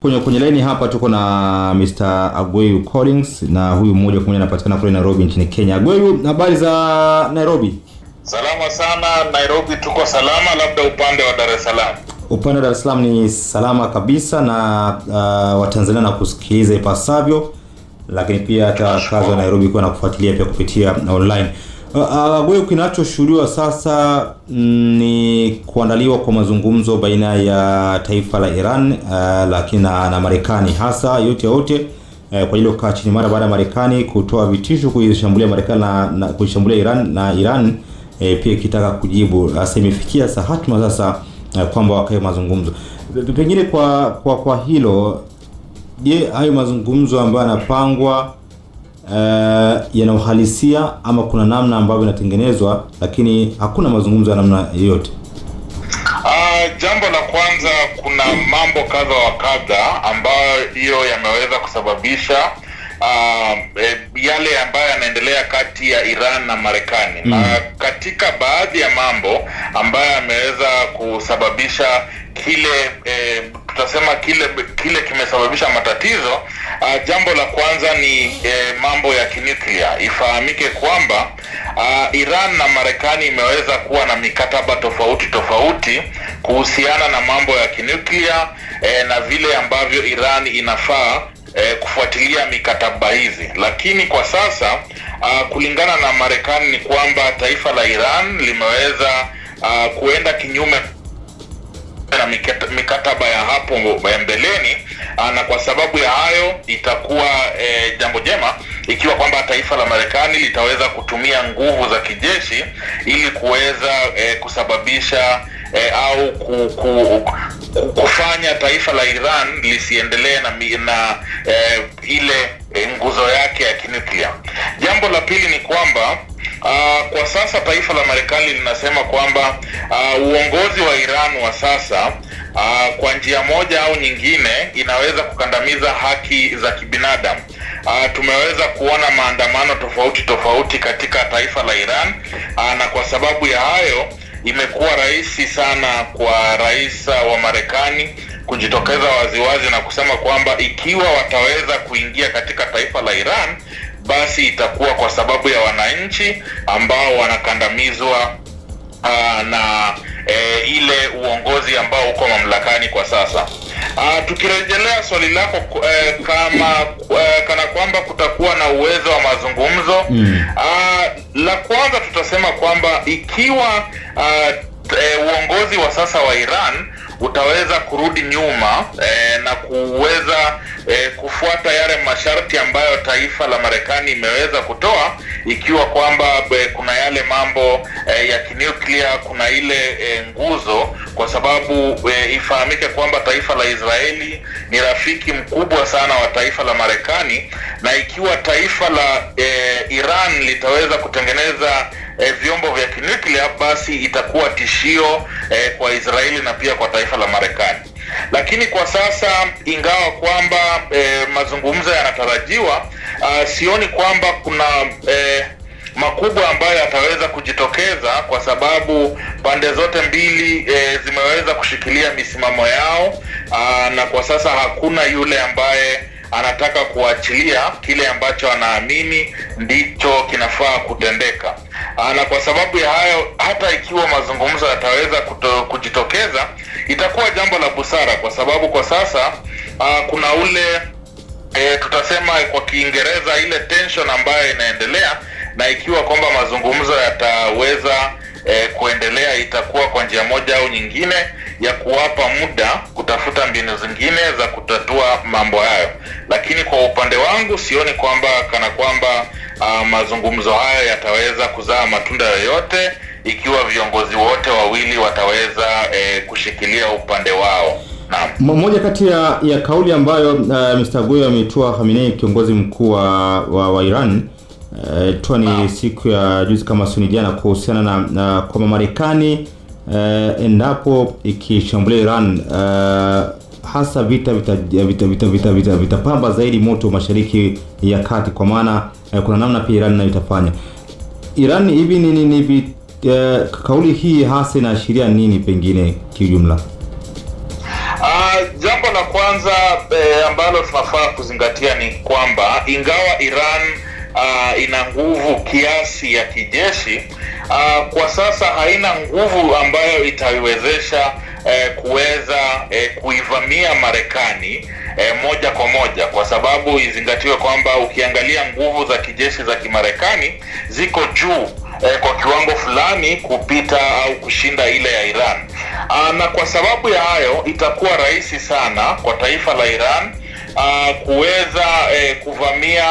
Kwenye line hapa tuko na Mr. Agweyu Collins, na huyu mmoja kwa mmoja anapatikana kule Nairobi nchini Kenya. Agweyu, habari za Nairobi? Salama sana, Nairobi tuko salama, labda upande wa Dar es Salaam. Upande wa Dar es Salaam ni salama kabisa, na Watanzania na kusikiliza ipasavyo, lakini pia hata wakazi wa Nairobi kwa na kufuatilia pia kupitia online. Agweyu, kinachoshuhudiwa sasa ni kuandaliwa kwa mazungumzo baina ya taifa la Iran lakini na Marekani, hasa yote kwa hilo kaa chini mara baada ya Marekani kutoa vitisho kuishambulia Marekani na kuishambulia Iran pia kitaka kujibu. Sasa imefikia hatma sasa kwamba wakae mazungumzo. Pengine kwa hilo, je, hayo mazungumzo ambayo yanapangwa yana uhalisia ama kuna namna ambavyo inatengenezwa lakini hakuna mazungumzo ya namna yoyote? Jambo la kwanza, kuna mambo kadha wa kadha ambayo hiyo yameweza kusababisha yale ambayo yanaendelea kati ya Iran na Marekani. Na katika baadhi ya mambo ambayo yameweza kusababisha tutasema kile kimesababisha matatizo, jambo la kwanza ni mambo ya kinuklia. Ifahamike kwamba Iran na Marekani imeweza kuwa na mikataba tofauti kuhusiana na mambo ya kinuklia na vile ambavyo Iran inafaa kufuatilia mikataba hizi. Lakini kwa sasa kulingana na Marekani ni kwamba taifa la Iran limeweza kuenda kinyume na mikataba ya hapo mbeleni, na kwa sababu ya hayo itakuwa jambo jema ikiwa kwamba taifa la Marekani litaweza kutumia nguvu za kijeshi ili kuweza kusababisha au kufanya taifa la Iran lisiendelee na ile nguzo yake ya kinuklia. Jambo la pili ni kwamba kwa sasa taifa la Marekani linasema kwamba uongozi wa Iran wa sasa kwa njia moja au nyingine inaweza kukandamiza haki za kibinadamu. Tumeweza kuona maandamano tofauti katika taifa la Iran, na kwa sababu ya hayo imekuwa rahisi sana kwa rais wa Marekani kujitokeza waziwazi na kusema kwamba ikiwa wataweza kuingia katika taifa la Iran, basi itakuwa kwa sababu ya wananchi ambao wanakandamizwa na ile uongozi ambao uko mamlakani kwa sasa. Tukirejelea swali lako kana kwamba kutakuwa na uwezo wa mazungumzo, la kwanza tutasema kwamba ikiwa uongozi wa sasa wa Iran utaweza kurudi nyuma na kuweza kufuata yale masharti ambayo taifa la Marekani imeweza kutoa, ikiwa kwamba kuna yale mambo ya kinuklia, kuna ile nguzo, kwa sababu ifahamike kwamba taifa la Israeli ni rafiki mkubwa sana wa taifa la Marekani, na ikiwa taifa la Iran litaweza kutengeneza vyombo vya kinuklia, basi itakuwa tishio kwa Israeli na pia kwa taifa la Marekani. Lakini kwa sasa, ingawa kwamba mazungumzo yanatarajiwa, sioni kwamba kuna makubwa ambayo yataweza kujitokeza, kwa sababu pande zote mbili zimeweza kushikilia misimamo yao, na kwa sasa hakuna yule ambaye anataka kuachilia kile ambacho anaamini ndicho kinafaa kutendeka. Na kwa sababu ya hayo, hata ikiwa mazungumzo yataweza kujitokeza, itakuwa jambo la busara, kwa sababu kwa sasa kuna ule tutasema kwa Kiingereza ile tension ambayo inaendelea, na ikiwa kwamba mazungumzo yataweza kuendelea, itakuwa kwa njia moja au nyingine ya kuwapa muda kutafuta mbinu zingine za kutatua mambo hayo. Lakini kwa upande wangu sioni kwamba kana kwamba mazungumzo hayo yataweza kuzaa matunda yoyote ikiwa viongozi wote wawili wataweza kushikilia upande wao. Mmoja kati ya kauli ambayo Mr. Agweyu ametoa Khamenei, kiongozi mkuu wa Iran, ni siku ya juzi kama suni jana, kuhusiana na kwa Marekani endapo ikishambulia Iran, hasa vitapamba zaidi moto Mashariki ya Kati, kwa maana kuna namna pia Iran nayo itafanya. Iran hivi ni kauli hii hasa inaashiria nini pengine kiujumla? Jambo la kwanza, ambalo tunafaa kuzingatia ni kwamba ingawa Iran ina nguvu kiasi ya kijeshi, kwa sasa haina nguvu ambayo itaiwezesha kuweza kuivamia Marekani moja kwa moja, kwa sababu izingatiwe kwamba ukiangalia nguvu za kijeshi za Kimarekani ziko juu kwa kiwango fulani kupita au kushinda ile ya Iran. Na kwa sababu ya hayo itakuwa rahisi sana kwa taifa la Iran kuweza kuvamia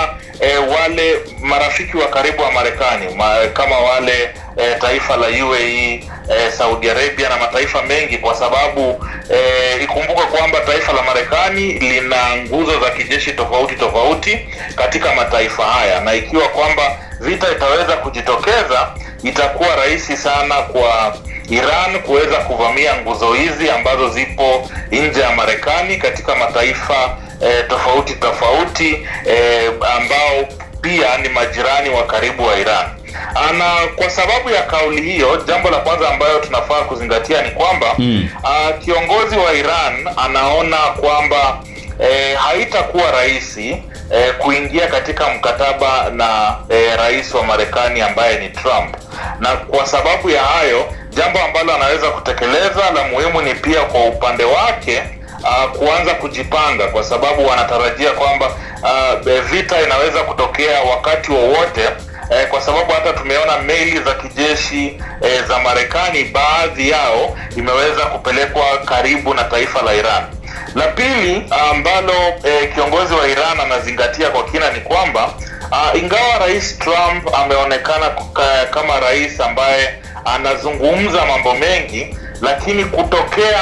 wale marafiki wa karibu wa Marekani kama wale taifa la UAE, Saudi Arabia na mataifa mengi, kwa sababu ikumbuka kwamba taifa la Marekani lina nguzo za kijeshi tofauti tofauti katika mataifa haya, na ikiwa kwamba vita itaweza kujitokeza, itakuwa rahisi sana kwa Iran kuweza kuvamia nguzo hizi ambazo zipo nje ya Marekani katika mataifa tofauti tofauti ambao pia ni majirani wa karibu wa Iran. Na kwa sababu ya kauli hiyo, jambo la kwanza ambayo tunafaa kuzingatia ni kwamba kiongozi wa Iran anaona kwamba haitakuwa rahisi kuingia katika mkataba na rais wa Marekani ambaye ni Trump, na kwa sababu ya hayo, jambo ambalo anaweza kutekeleza la muhimu ni pia kwa upande wake kuanza kujipanga, kwa sababu wanatarajia kwamba vita inaweza kutokea wakati wowote, kwa sababu hata tumeona meli za kijeshi za Marekani, baadhi yao imeweza kupelekwa karibu na taifa la Iran. La pili ambalo kiongozi wa Iran anazingatia kwa kina ni kwamba ingawa Rais Trump ameonekana kama rais ambaye anazungumza mambo mengi, lakini kutokea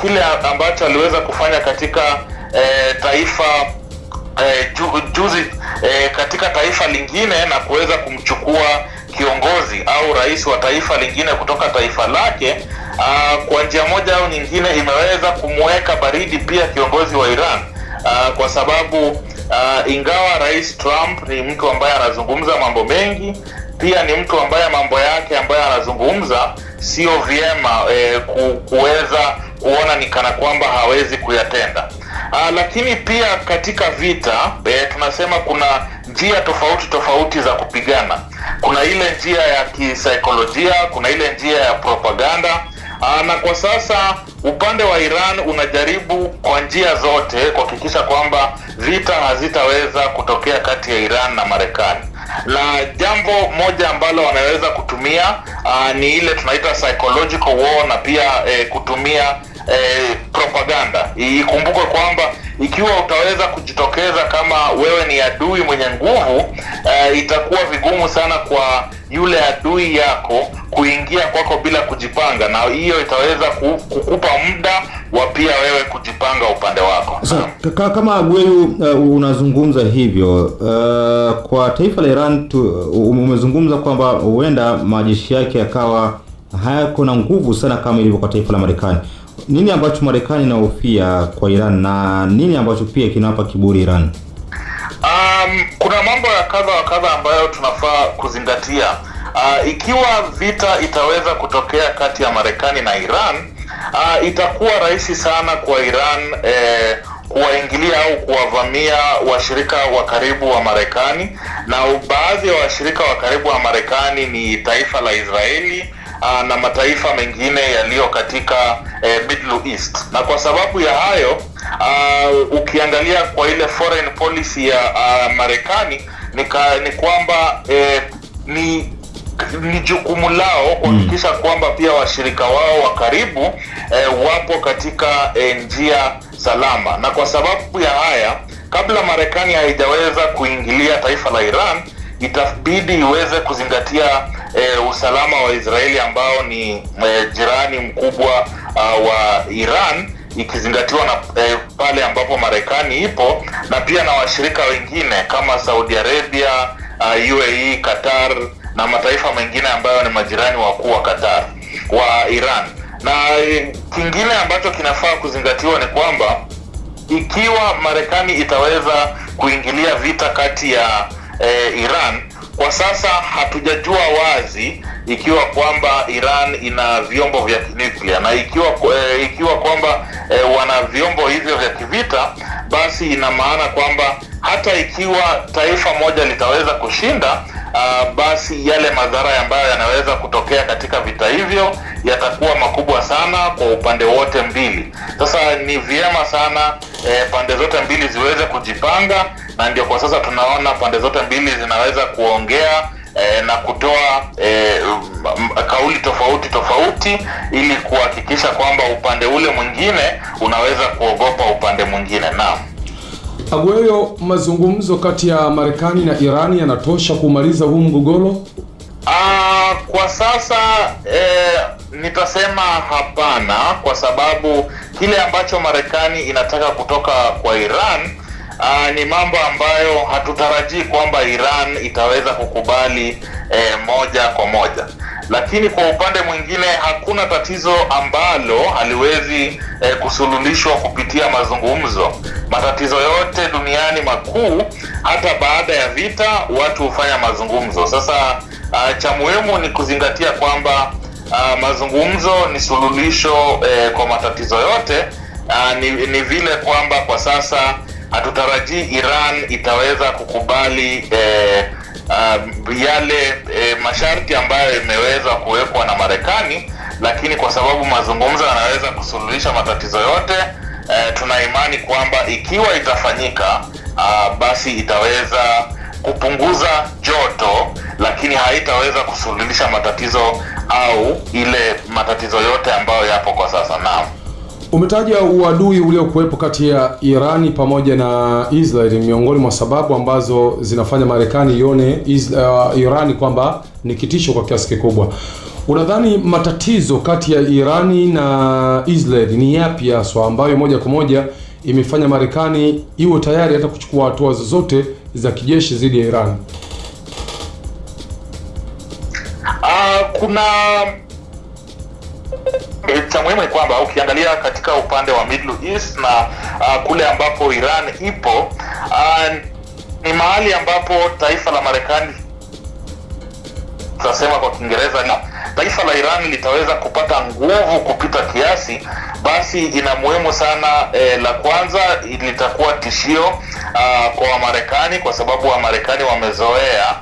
kile ambacho aliweza kufanya katika taifa juzi katika taifa lingine na kuweza kumchukua kiongozi au rais wa taifa lingine kutoka taifa lake, kwa njia moja au nyingine imeweza kumweka baridi pia kiongozi wa Iran, kwa sababu ingawa Rais Trump ni mtu ambaye anazungumza mambo mengi, pia ni mtu ambaye mambo yake ambaye anazungumza sio vyema kuweza kuona ni kana kwamba hawezi kuyatenda. Lakini pia katika vita tunasema kuna njia tofauti tofauti za kupigana. Kuna ile njia ya kisaikolojia, kuna ile njia ya propaganda, na kwa sasa upande wa Iran unajaribu kwa njia zote kuhakikisha kwamba vita hazitaweza kutokea kati ya Iran na Marekani. Na jambo moja ambalo wanaweza kutumia ni ile tunaita psychological war, na pia kutumia propaganda. Ikumbuke kwamba ikiwa utaweza kujitokeza kama wewe ni adui mwenye nguvu, itakuwa vigumu sana kwa yule adui yako kuingia kwako bila kujipanga, na hiyo itaweza kukupa muda wa pia wewe kujipanga upande wako. Kama Gweyu unazungumza hivyo, kwa taifa la Iran umezungumza kwamba huenda majeshi yake yakawa hayako na nguvu sana kama ilivyo kwa taifa la Marekani. Nini ambacho Marekani inahofia kwa Iran na nini ambacho pia kinawapa kiburi Iran? Kuna mambo ya kadha wa kadha ambayo tunafaa kuzingatia. Ikiwa vita itaweza kutokea kati ya Marekani na Iran, itakuwa rahisi sana kwa Iran kuwaingilia au kuwavamia washirika wa karibu wa Marekani, na baadhi ya washirika wa karibu wa Marekani ni taifa la Israeli na mataifa mengine yaliyo katika Middle East. Na kwa sababu ya hayo, ukiangalia kwa ile foreign policy ya Marekani ni kwamba ni jukumu lao kuhakikisha kwamba pia washirika wao wa karibu wapo katika njia salama. Na kwa sababu ya haya, kabla Marekani haijaweza kuingilia taifa la Iran, itabidi iweze kuzingatia usalama wa Israeli ambao ni jirani mkubwa wa Iran, ikizingatiwa na pale ambapo Marekani ipo, na pia na washirika wengine kama Saudi Arabia, UAE, Qatar na mataifa mengine ambayo ni majirani wakuu wa Qatar wa Iran. Na kingine ambacho kinafaa kuzingatiwa ni kwamba ikiwa Marekani itaweza kuingilia vita kati ya Iran, kwa sasa hatujajua wazi ikiwa kwamba Iran ina vyombo vya nuclear, na ikiwa kwamba wana vyombo hivyo vya kivita, basi ina maana kwamba hata ikiwa taifa moja litaweza kushinda, basi yale madhara ambayo yanaweza kutokea katika vita hivyo yatakuwa makubwa sana kwa upande wote mbili. Sasa ni vyema sana pande zote mbili ziweze kujipanga, na ndio kwa sasa tunaona pande zote mbili zinaweza kuongea na kutoa kauli tofauti ili kuhakikisha kwamba upande ule mwingine unaweza kuogopa upande mwingine. Naam. Aguayo, mazungumzo kati ya Marekani na Irani yanatosha kumaliza huu mgogoro? Kwa sasa nitasema hapana, kwa sababu kile ambacho Marekani inataka kutoka kwa Iran ni mambo ambayo hatutarajii kwamba Iran itaweza kukubali moja kwa moja. Lakini kwa upande mwingine hakuna tatizo ambalo haliwezi kusuluhishwa kupitia mazungumzo. Matatizo yote duniani makuu, hata baada ya vita, watu hufanya mazungumzo. Sasa cha muhimu ni kuzingatia kwamba mazungumzo ni suluhisho kwa matatizo yote. Ni vile kwamba kwa sasa hatutarajii Iran itaweza kukubali yale masharti ambayo imeweza kuwekwa na Marekani, lakini kwa sababu mazungumzo yanaweza kusuluhisha matatizo yote, tuna imani kwamba ikiwa itafanyika, basi itaweza kupunguza joto, lakini haitaweza kusuluhisha matatizo au ile matatizo yote ambayo yapo kwa sasa. Naam. Umetaja uadui uliokuwepo kati ya Irani pamoja na Israeli miongoni mwa sababu ambazo zinafanya Marekani ione Irani kwamba ni kitisho kwa kiasi kikubwa. Unadhani matatizo kati ya Irani na Israeli ni yapi haswa ambayo moja kwa moja imefanya Marekani iwe tayari hata kuchukua hatua zozote za kijeshi dhidi ya Irani? Kuna cha muhimu ni kwamba ukiangalia katika upande wa Middle East na kule ambapo Iran ipo, ni mahali ambapo taifa la Marekani, tunasema kwa Kiingereza, na taifa la Iran litaweza kupata nguvu kupita kiasi, basi ina muhimu sana. La kwanza, litakuwa tishio kwa Wamarekani, kwa sababu Wamarekani wamezoea,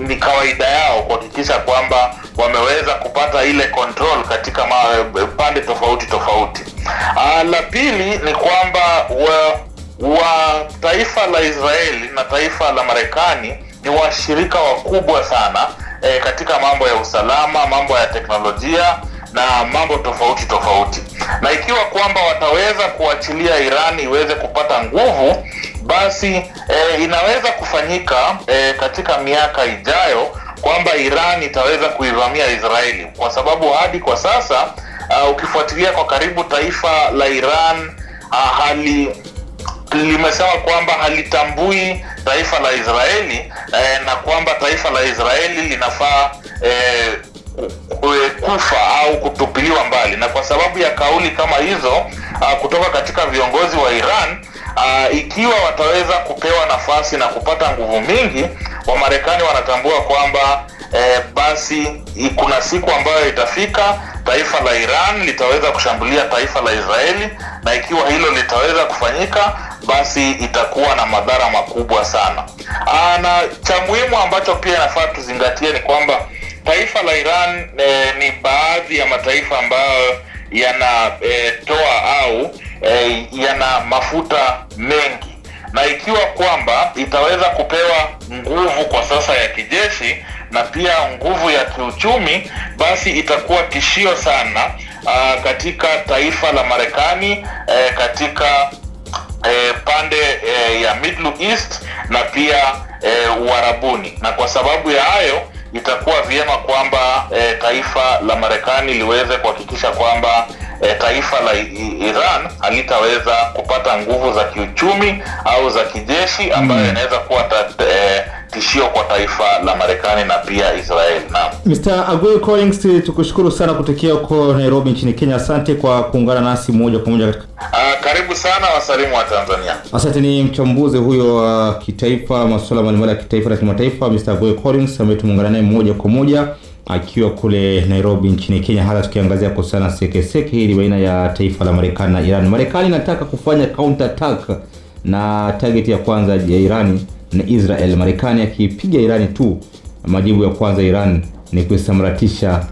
ni kawaida yao kuhakikisha kwamba wameweza kupata ile control katika pande tofauti. La pili ni kwamba wa taifa la Israeli na taifa la Marekani ni washirika wakubwa sana katika mambo ya usalama, mambo ya teknolojia na mambo tofauti. Na ikiwa kwamba wataweza kuachilia Iran iweze kupata nguvu, basi inaweza kufanyika katika miaka ijayo kwamba Iran itaweza kuivamia Israeli, kwa sababu hadi kwa sasa ukifuatilia kwa karibu, taifa la Iran limesema kwamba halitambui taifa la Israeli na kwamba taifa la Israeli linafaa kufa au kutupiliwa mbali. Na kwa sababu ya kauli kama hizo kutoka katika viongozi wa Iran, ikiwa wataweza kupewa nafasi na kupata nguvu mingi, Wamarekani wanatambua kwamba basi kuna siku ambayo itafika taifa la Iran litaweza kushambulia taifa la Israeli, na ikiwa hilo litaweza kufanyika, basi itakuwa na madhara makubwa sana. Na cha muhimu ambacho pia nafaa tuzingatie ni kwamba taifa la Iran ni baadhi ya mataifa ambayo yanatoa au yana mafuta mengi, na ikiwa kwamba itaweza kupewa nguvu kwa sasa ya kijeshi na pia nguvu ya kiuchumi, basi itakuwa tishio sana katika taifa la Marekani, katika pande ya Middle East na pia Uarabuni. Na kwa sababu ya hayo, itakuwa vyema kwamba taifa la Marekani liweze kuhakikisha kwamba taifa la Iran halitaweza kupata nguvu za kiuchumi au za kijeshi ambayo inaweza kuwa tishio kwa taifa la Marekani na pia Israeli. Naam. Mr. Aguayo Collins, tukushukuru sana kutokea huko Nairobi nchini Kenya. Asante kwa kuungana nasi moja kwa moja katika karibu sana, wasalimu wa Tanzania. Asante. Ni mchambuzi huyo wa kitaifa, masuala mbalimbali ya kitaifa na kimataifa, Mr. Aguayo Collins, ambaye tumeungana naye moja kwa moja akiwa kule Nairobi nchini Kenya, hata tukiangazia kuhusiana na sekeseke hili baina ya taifa la Marekani na Iran. Marekani inataka kufanya counter attack na target ya kwanza ya Iran ni Israel. Marekani akipiga Iran tu, majibu ya kwanza Iran ni kusamaratisha